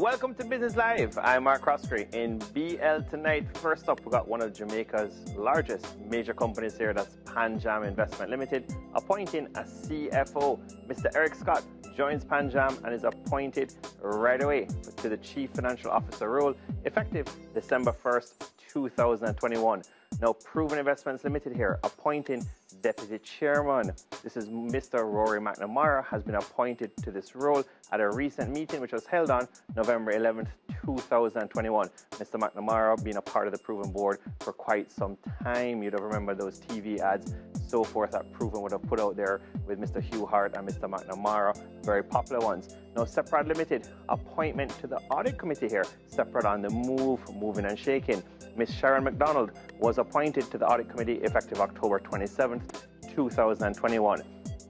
Welcome to Business Live. I'm Mark Croskery. In BL tonight, first up, we got one of Jamaica's largest major companies here. That's PanJam Investment Limited, appointing a CFO. Mr. Eric Scott joins PanJam and is appointed right away to the Chief Financial Officer role, effective December 1st, 2021. Now, Proven Investments Limited here, appointing Deputy Chairman. This is Mr. Rory McNamara, has been appointed to this role at a recent meeting which was held on November 11th, 2021. Mr. McNamara being a part of the Proven board for quite some time. You'd have remembered those TV ads, so forth, that Proven would have put out there with Mr. Hugh Hart and Mr. McNamara, very popular ones. Now, Seprod Limited, appointment to the Audit Committee here. Seprod on the move, moving and shaking. Miss Sharon McDonald was appointed to the Audit Committee effective October 27th, 2021.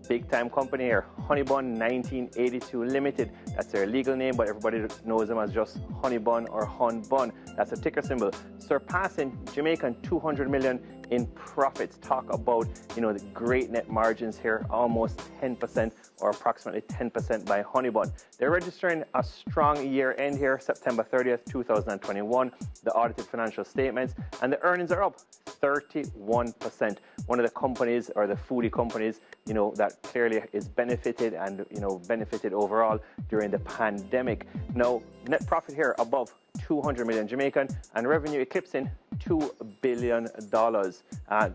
Big time company here, Honeybun 1982 Limited. That's their legal name, but everybody knows them as just Honeybun or Hunbun. That's a ticker symbol. Surpassing Jamaican 200 million in profits. Talk about, the great net margins here, almost 10% or approximately 10% by Honeybun. They're registering a strong year end here, September 30th, 2021. The audited financial statements and the earnings are up 31%. One of the companies, or the foodie companies, that clearly is benefited and, benefited overall during the pandemic. Now, net profit here above 200 million Jamaican and revenue eclipsing $2 billion.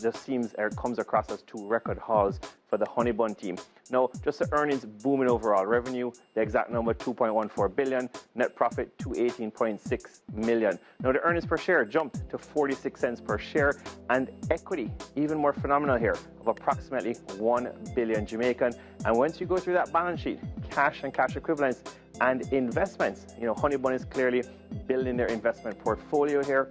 Just seems, or comes across as two record hauls for the Honeybun team. Now, just the earnings booming overall. Revenue, the exact number, 2.14 billion. Net profit, 218.6 million. Now, the earnings per share jumped to 46 cents per share. And equity, even more phenomenal here, of approximately 1 billion Jamaican. And once you go through that balance sheet, cash and cash equivalents and investments, Honeybun is clearly building their investment portfolio here.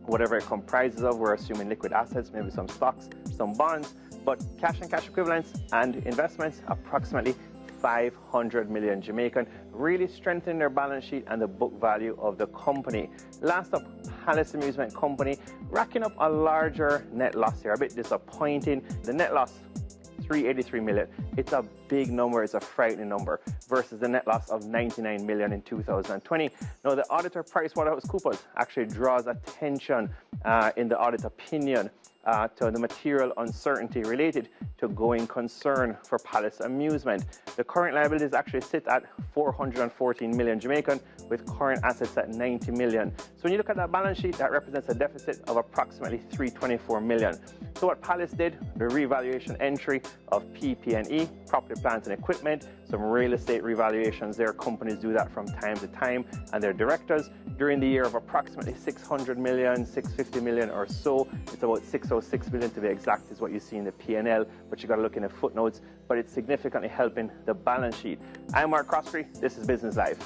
Whatever it comprises of, we're assuming liquid assets, maybe some stocks, some bonds, but cash and cash equivalents and investments, approximately 500 million Jamaican, really strengthening their balance sheet and the book value of the company. Last up, Palace Amusement Company, racking up a larger net loss here, a bit disappointing. The net loss, 383 million. It's a big number, it's a frightening number, versus the net loss of 99 million in 2020. Now, the auditor PricewaterhouseCoopers actually draws attention in the audit opinion to the material uncertainty related to going concern for Palace Amusement. The current liabilities actually sit at 414 million Jamaican, with current assets at 90 million. So when you look at that balance sheet, that represents a deficit of approximately 324 million. So what Palace did, the revaluation entry of PP&E, property, plant and equipment, some real estate revaluations there. Companies do that from time to time, and their directors, during the year, of approximately 600 million, 650 million or so. It's about 606 million to be exact is what you see in the P&L, but you got to look in the footnotes, but it's significantly helping the balance sheet. I'm Mark Croskery. This is Business Live.